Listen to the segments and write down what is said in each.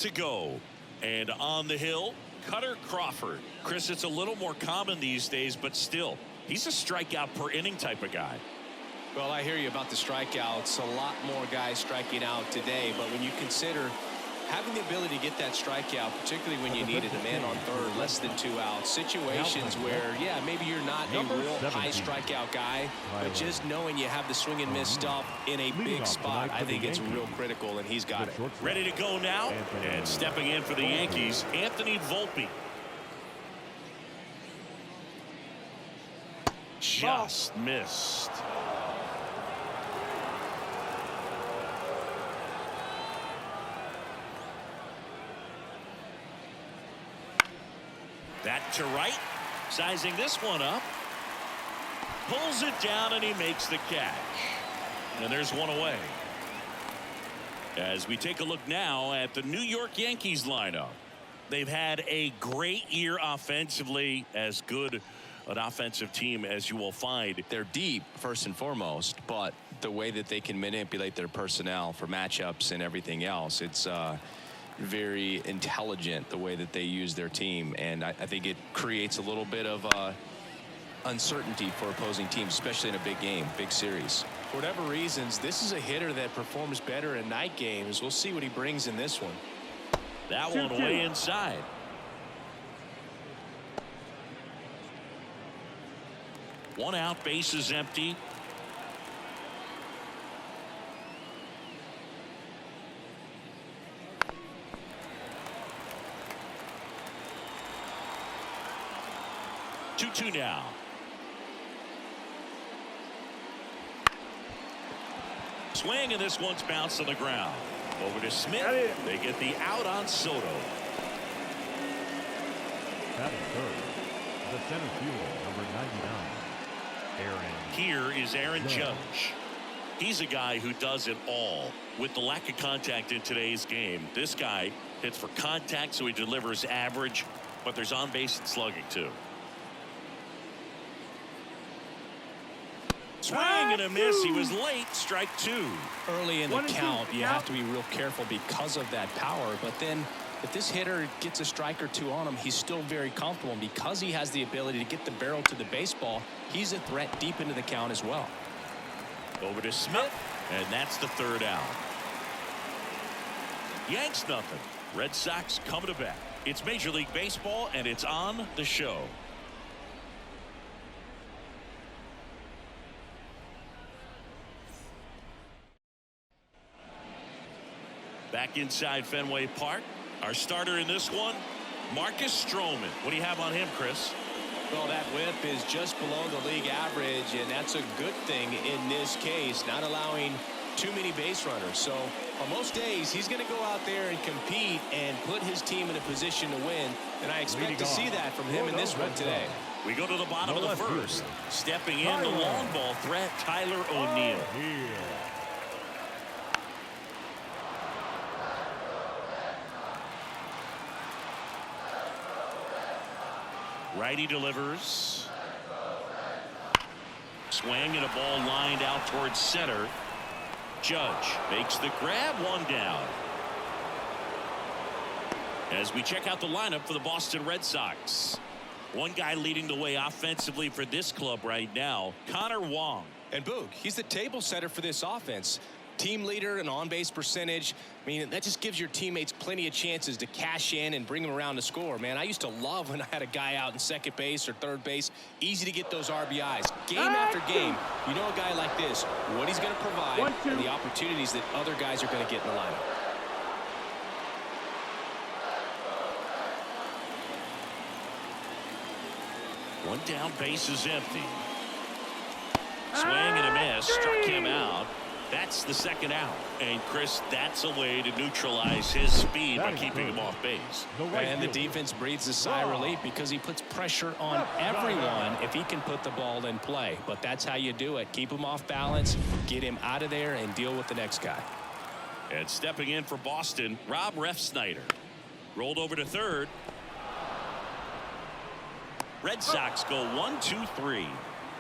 To go. And on the hill, Cutter Crawford. Chris, it's a little more common these days, but still, he's a strikeout per inning type of guy. Well, I hear you about the strikeouts. A lot more guys striking out today, but when you consider having the ability to get that strikeout, particularly when you need it, a man on third, less than 2 outs, situations where, yeah, maybe you're not a real high strikeout guy, but just knowing you have the swing and miss stuff in a big spot, I think it's real critical, and he's got it. Ready to go now, and stepping in for the Yankees, Anthony Volpe. Just missed. That to right, sizing this one up, pulls it down, and he makes the catch. And there's one away. As we take a look now at the New York Yankees lineup, they've had a great year offensively, as good an offensive team as you will find. They're deep, first and foremost, but the way that they can manipulate their personnel for matchups and everything else, it's very intelligent the way that they use their team, and I think it creates a little bit of uncertainty for opposing teams, especially in a big game, big series. For whatever reasons, this is a hitter that performs better in night games. We'll see what he brings in this one. That one way inside. One out, base is empty. Two now. Swing, and this one's bounced on the ground. Over to Smith. They get the out on Soto. That is third. The center fielder, number 99, Aaron. Here is Aaron Judge. He's a guy who does it all. With the lack of contact in today's game, this guy hits for contact, so he delivers average, but there's on base and slugging too. Swing and a miss. He was late. Strike two. Early in the count, you have to be real careful because of that power. But then if this hitter gets a strike or two on him, he's still very comfortable. And because he has the ability to get the barrel to the baseball, he's a threat deep into the count as well. Over to Smith, and that's the third out. Yanks nothing. Red Sox coming to bat. It's Major League Baseball, and it's on the show. Back inside Fenway Park. Our starter in this one, Marcus Stroman. What do you have on him, Chris? Well, that whip is just below the league average, and that's a good thing in this case, not allowing too many base runners. So on most days, he's going to go out there and compete and put his team in a position to win, and I expect to see that from him in this one today. We go to the bottom of the first. Stepping in, the long ball threat, Tyler O'Neill. Righty delivers. Swing, and a ball lined out towards center. Judge makes the grab, one down. As we check out the lineup for the Boston Red Sox. One guy leading the way offensively for this club right now, Connor Wong. And Boog, he's the table setter for this offense. Team leader and on-base percentage. I mean, that just gives your teammates plenty of chances to cash in and bring them around to score. Man, I used to love when I had a guy out in second base or third base. Easy to get those RBIs. Game after game, you know a guy like this, what he's going to provide and the opportunities that other guys are going to get in the lineup. One down, base is empty. Swing and a miss. Struck him out. That's the second out. And Chris, that's a way to neutralize his speed by keeping him off base. And the defense breathes a sigh of relief because he puts pressure on everyone if he can put the ball in play. But that's how you do it. Keep him off balance, get him out of there, and deal with the next guy. And stepping in for Boston, Rob Refsnyder. Rolled over to third. Red Sox go 1-2-3.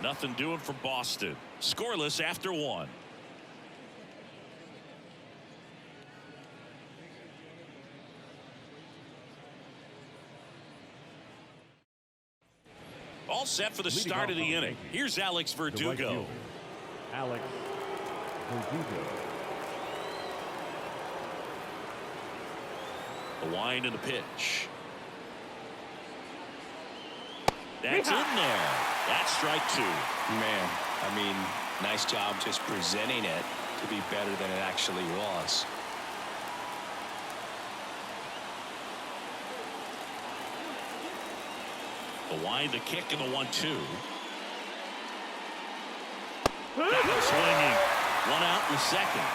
Nothing doing for Boston. Scoreless after one. All set for the start of the inning. Here's Alex The right Verdugo. fielder, Alex Verdugo. The wind and the pitch. That's in there. That's strike two. Man, I mean, nice job just presenting it to be better than it actually was. The wind, the kick, and the 1-2. Got him swinging. One out in the second.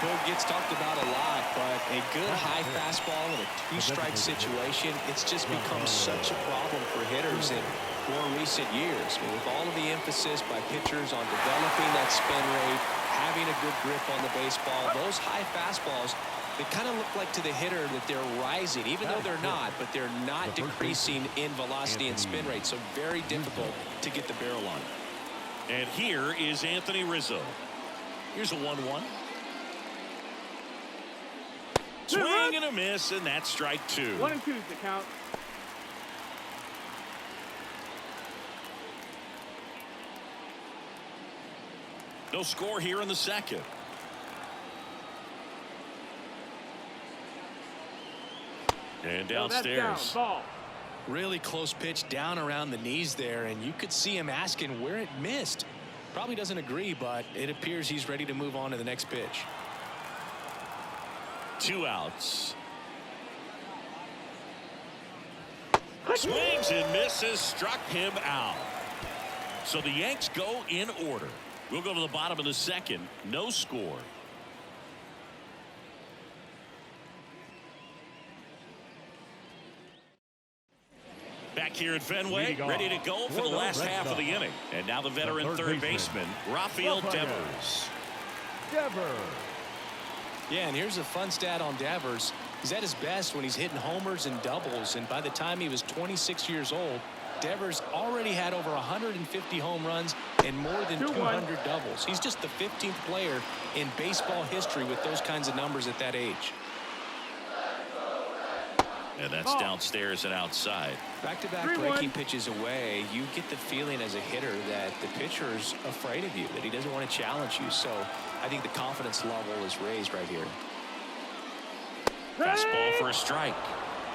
Well, it gets talked about a lot, but a good high fastball in a two-strike situation, it's just become such a problem for hitters in more recent years. I mean, with all of the emphasis by pitchers on developing that spin rate, having a good grip on the baseball, those high fastballs, they kind of look like to the hitter that they're rising, even though they're not, but they're not decreasing in velocity and spin rate, so very difficult to get the barrel on it. And here is Anthony Rizzo. Here's a 1-1. Swing and a miss, and that's strike two. 1 and 2 is the count. No score here in the second. And downstairs. Down, ball. Really close pitch down around the knees there, and you could see him asking where it missed. Probably doesn't agree, but it appears he's ready to move on to the next pitch. 2 outs. Swings and misses, struck him out. So the Yanks go in order. We'll go to the bottom of the second. No score. Back here at Fenway, ready to go for the last half of the inning. And now the veteran third baseman, Rafael Devers. Yeah, and here's a fun stat on Devers. He's at his best when he's hitting homers and doubles, and by the time he was 26 years old, Devers already had over 150 home runs and more than 200 doubles. He's just the 15th player in baseball history with those kinds of numbers at that age. And that's downstairs and outside. Back-to-back breaking pitches away, you get the feeling as a hitter that the pitcher's afraid of you, that he doesn't want to challenge you. So I think the confidence level is raised right here. Fastball for a strike.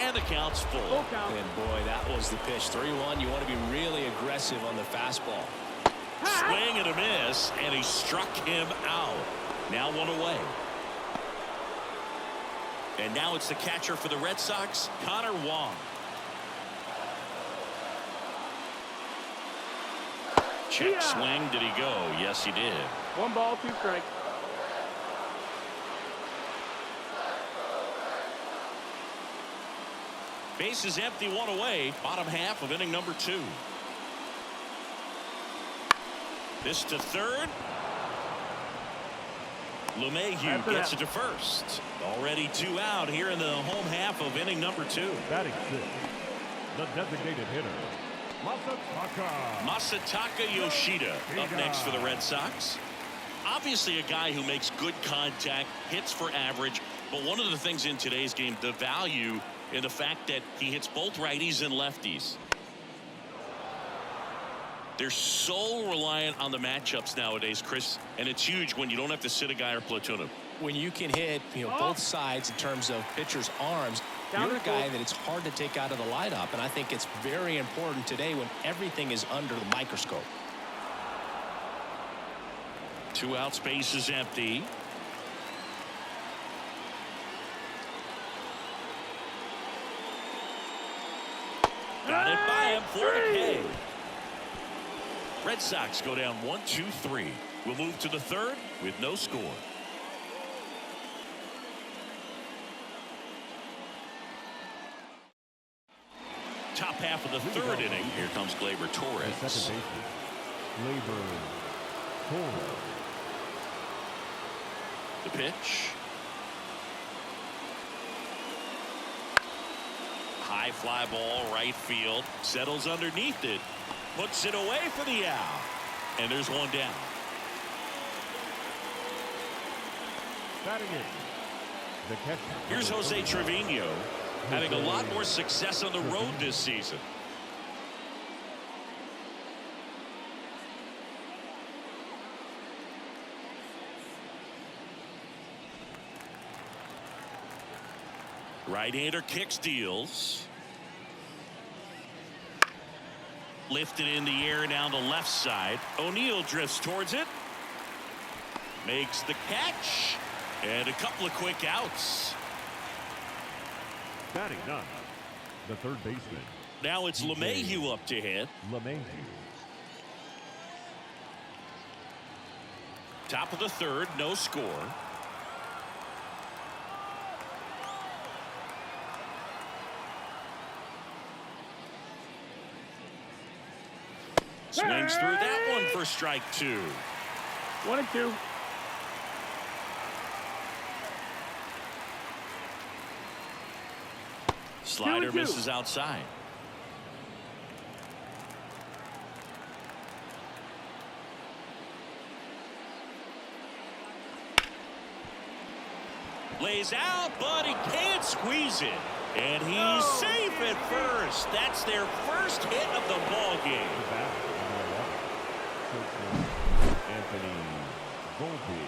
And the count's full. And boy, that was the pitch. 3-1. You want to be really aggressive on the fastball. Swing and a miss, and he struck him out. Now one away. And now it's the catcher for the Red Sox, Connor Wong. Check swing. Did he go? Yes, he did. 1 ball, 2 strikes. Base is empty, 1 away. Bottom half of inning number 2. This to third. LeMahieu gets it to first. Already 2 out here in the home half of inning number 2. Batting 6, the designated hitter, Masataka Yoshida up next for the Red Sox. Obviously a guy who makes good contact, hits for average, but one of the things in today's game, the value in the fact that he hits both righties and lefties. They're so reliant on the matchups nowadays, Chris, and it's huge when you don't have to sit a guy or platoon him. When you can hit, both sides in terms of pitchers' arms, you're a guy that it's hard to take out of the lineup, and I think it's very important today when everything is under the microscope. 2 outs, base is empty. Got it by him for the K. Red Sox go down 1-2-3. We'll move to the third with no score. Top half of the third inning. Here comes Gleyber Torres. the second baseman, Gleyber Torres. The pitch. High fly ball, right field. Settles underneath it. Puts it away for the out. And there's 1 down. Batting in, the catcher. Here's Jose Trevino, having a lot more success on the road this season. Right-hander kicks, deals. Lifted in the air down the left side. O'Neill drifts towards it. Makes the catch. And a couple of quick outs. Batting ninth, the third baseman. Now it's LeMahieu up to hit. LeMahieu. Top of the third, no score. Swings through that one for strike two. 1-2. Slider misses outside. Lays out, but he can't squeeze it. And he's safe at first. That's their first hit of the ball game. Anthony Volpe.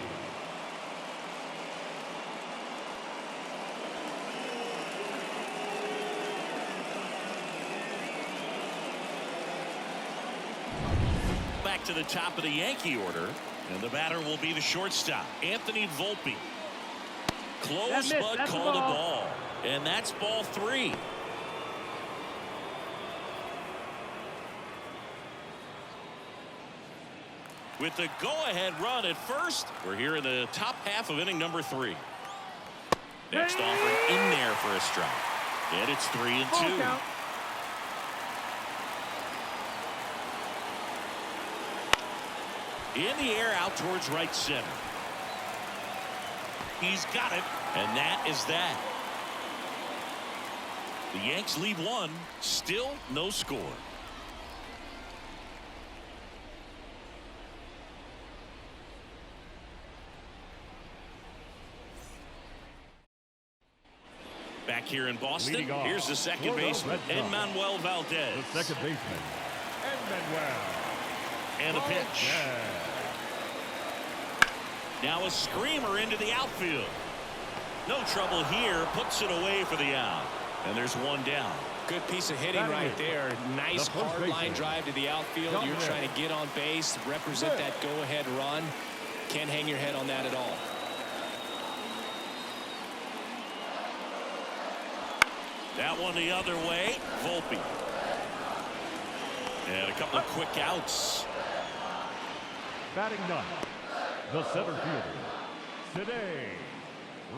Back to the top of the Yankee order, and the batter will be the shortstop, Anthony Volpe. Close, but called a ball. And that's ball three. With the go-ahead run at first, we're here in the top half of inning number three. Next offering in there for a strike. And it's 3-2. In the air out towards right center. He's got it, and that is that. The Yanks lead one, still no score. Back here in Boston, here's the second baseman, Emmanuel Valdez. The second baseman, Emmanuel. And a pitch. Now a screamer into the outfield. No trouble here, puts it away for the out. And there's one down. Good piece of hitting right there. Nice hard line drive to the outfield. You're trying to get on base, represent that go-ahead run. Can't hang your head on that at all. That one the other way, Volpe. And a couple of quick outs. Batting ninth, the center fielder, today,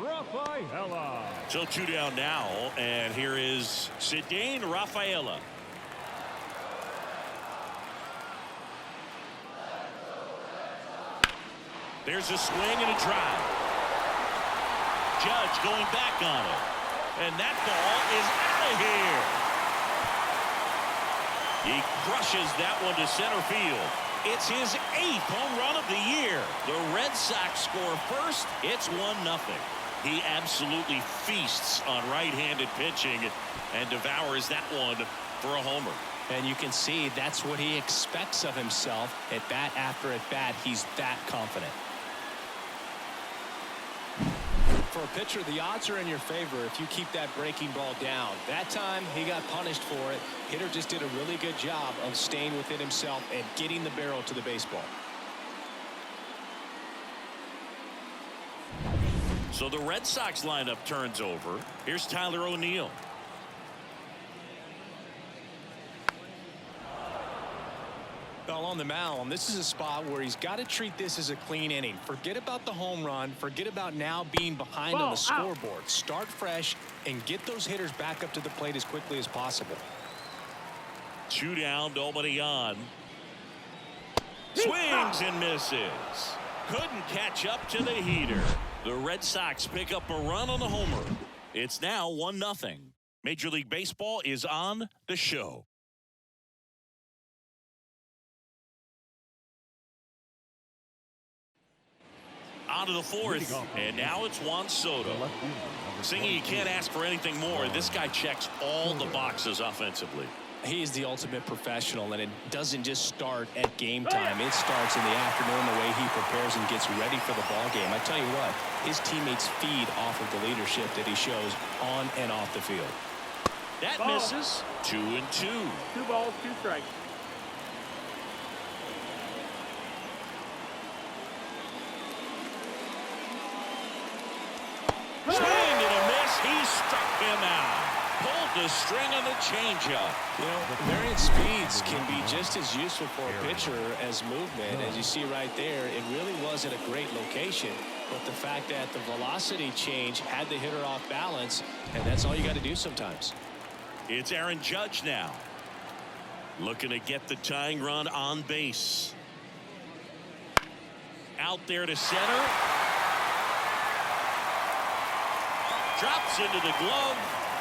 Rafaela. So two down now, and here is Cedane Rafaela. There's a swing and a drive. Judge going back on it. And that ball is out of here. He crushes that one to center field. It's his 8th home run of the year. The Red Sox score first. It's 1-0. He absolutely feasts on right-handed pitching and devours that one for a homer. And you can see that's what he expects of himself. At bat after at bat, he's that confident. For a pitcher, the odds are in your favor if you keep that breaking ball down. That time, he got punished for it. Hitter just did a really good job of staying within himself and getting the barrel to the baseball. So the Red Sox lineup turns over. Here's Tyler O'Neill. Well, on the mound, this is a spot where he's got to treat this as a clean inning. Forget about the home run. Forget about now being behind on the scoreboard. Start fresh and get those hitters back up to the plate as quickly as possible. 2 down, nobody on. Swings and misses. Couldn't catch up to the heater. The Red Sox pick up a run on the homer. It's now 1-0. Major League Baseball is on the show. On to the fourth, and now it's Juan Soto. Singy, you can't ask for anything more. This guy checks all the boxes offensively. He's the ultimate professional, and it doesn't just start at game time. It starts in the afternoon, the way he prepares and gets ready for the ball game. I tell you what, his teammates feed off of the leadership that he shows on and off the field. That Ball. misses. 2-2. 2 balls, 2 strikes. Swing and a miss. He struck him out. Pulled the string on the changeup. You know, variant speeds can be just as useful for a pitcher as movement. As you see right there, it really wasn't a great location, but the fact that the velocity change had the hitter off balance, and that's all you got to do sometimes. It's Aaron Judge now. Looking to get the tying run on base. Out there to center. Drops into the glove.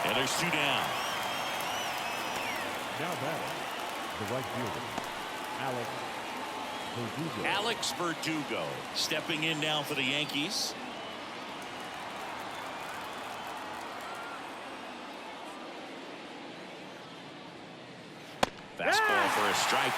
And there's 2 down. Now batting, the right fielder, Verdugo. Alex Verdugo stepping in now for the Yankees. Fastball for a strike.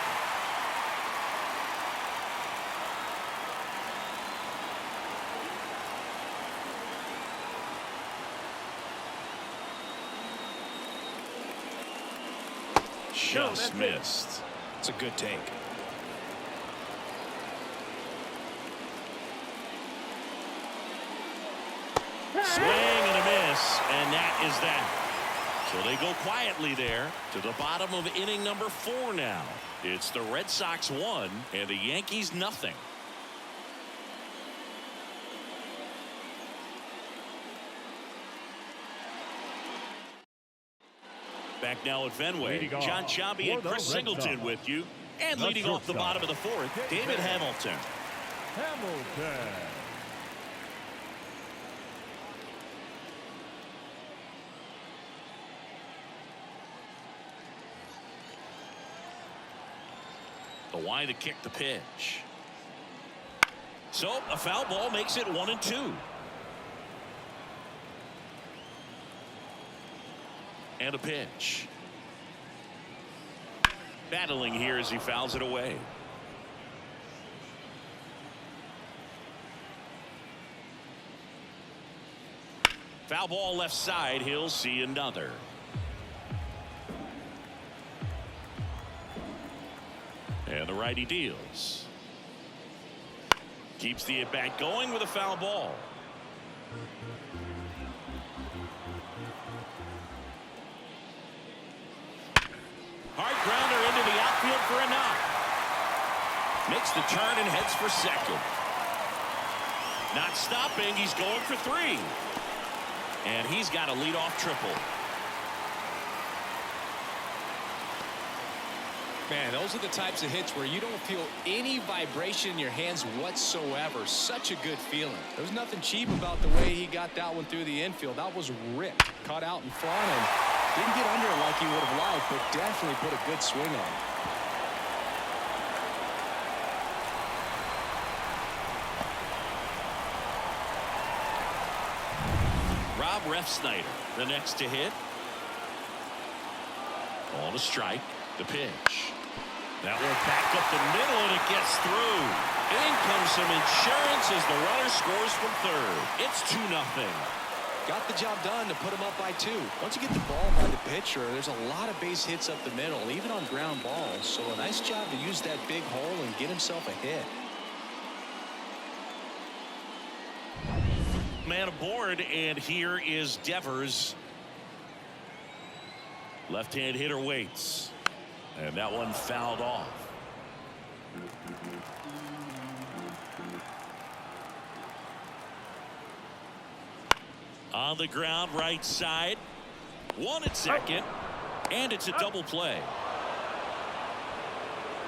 Just missed. It's a good take. Swing and a miss, and that is that. So they go quietly there to the bottom of inning number 4 now. It's the Red Sox 1 and the Yankees nothing. Back now at Fenway, John Sciambi and Chris Singleton with you. And leading off the bottom of the 4th, David Hamilton. Hamilton. The wide to kick the pitch. So a foul ball makes it 1-2. And a pitch. Battling here as he fouls it away. Foul ball left side. He'll see another. And the righty deals. Keeps the at-bat going with a foul ball. Hard grounder into the outfield for a knock. Makes the turn and heads for second. Not stopping. He's going for 3. And he's got a leadoff triple. Man, those are the types of hits where you don't feel any vibration in your hands whatsoever. Such a good feeling. There's nothing cheap about the way he got that one through the infield. That was ripped. Caught out in front and didn't get under it like he would have liked, but definitely put a good swing on it. Rob Refsnyder, the next to hit. On a strike. The pitch. That one back up the middle, and it gets through. In comes some insurance as the runner scores from third. It's 2-0. Got the job done to put him up by 2. Once you get the ball by the pitcher, there's a lot of base hits up the middle, even on ground balls. So a nice job to use that big hole and get himself a hit. Man aboard, and here is Devers. Left-hand hitter waits. And that one fouled off. On the ground, right side. 1 at second. And it's a double play.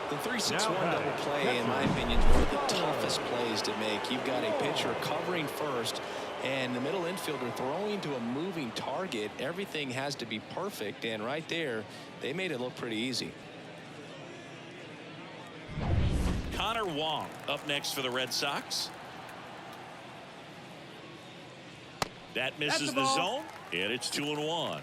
The 3-6-1 double play, in my opinion, is one of the toughest plays to make. You've got a pitcher covering first, and the middle infielder throwing to a moving target. Everything has to be perfect, and right there, they made it look pretty easy. Connor Wong up next for the Red Sox. That misses the zone, and it's 2-1.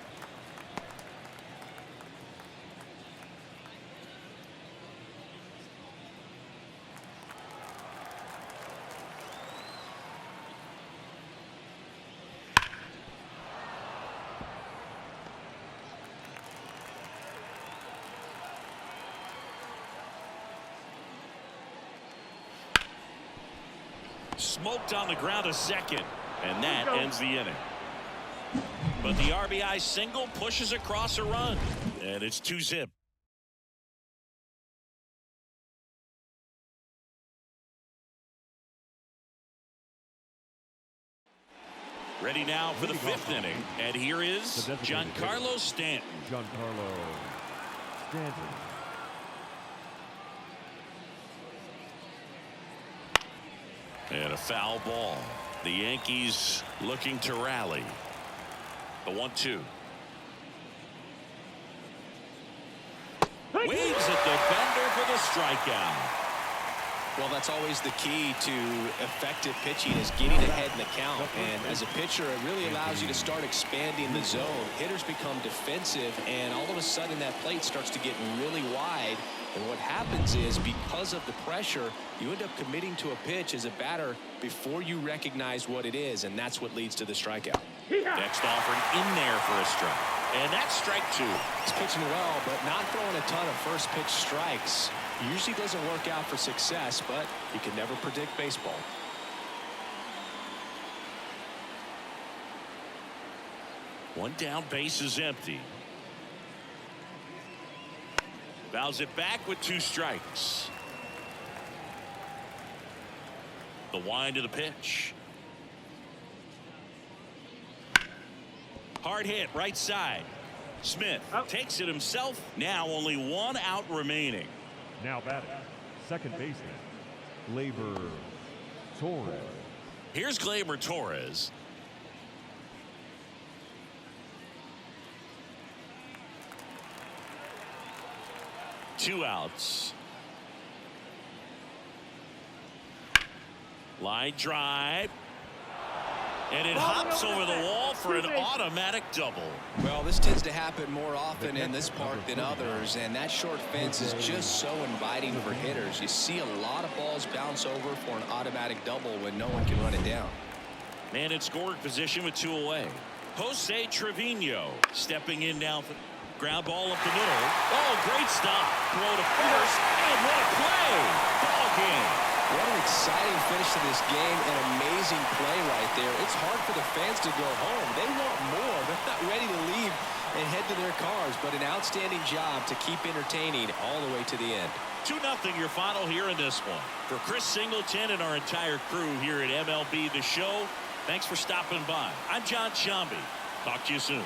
smoked on the ground to second, and that ends the inning. But the RBI single pushes across a run, and it's 2-zip. Ready now for the 5th inning, and here is Giancarlo Stanton. Giancarlo Stanton. And a foul ball. The Yankees looking to rally. The 1-2. Waves at the bender for the strikeout. Well, that's always the key to effective pitching, is getting ahead in the count. And as a pitcher, it really allows you to start expanding the zone. Hitters become defensive, and all of a sudden that plate starts to get really wide. And what happens is, because of the pressure, you end up committing to a pitch as a batter before you recognize what it is, and that's what leads to the strikeout. Next offering in there for a strike. And that's strike 2. He's pitching well, but not throwing a ton of first pitch strikes. Usually doesn't work out for success, but you can never predict baseball. One down, base is empty. Fouls it back with 2 strikes. The wind of the pitch. Hard hit right side. Smith takes it himself. Now only 1 out remaining. Now batting, second baseman, Gleyber Torres. Here's Gleyber Torres. Two outs. Line drive. And it hops over the wall for an automatic double. Well, this tends to happen more often in this park than others, and that short fence is just so inviting for hitters. You see a lot of balls bounce over for an automatic double when no one can run it down. Man in scoring position with 2 away. Jose Trevino stepping in now for ground ball up the middle. Oh, great stop. Throw to first, and what a play. Ball game. What an exciting finish to this game. An amazing play right there. It's hard for the fans to go home. They want more. They're not ready to leave and head to their cars, but an outstanding job to keep entertaining all the way to the end. 2-0 your final here in this one. For Chris Singleton and our entire crew here at MLB The Show, thanks for stopping by. I'm John Shambi. Talk to you soon.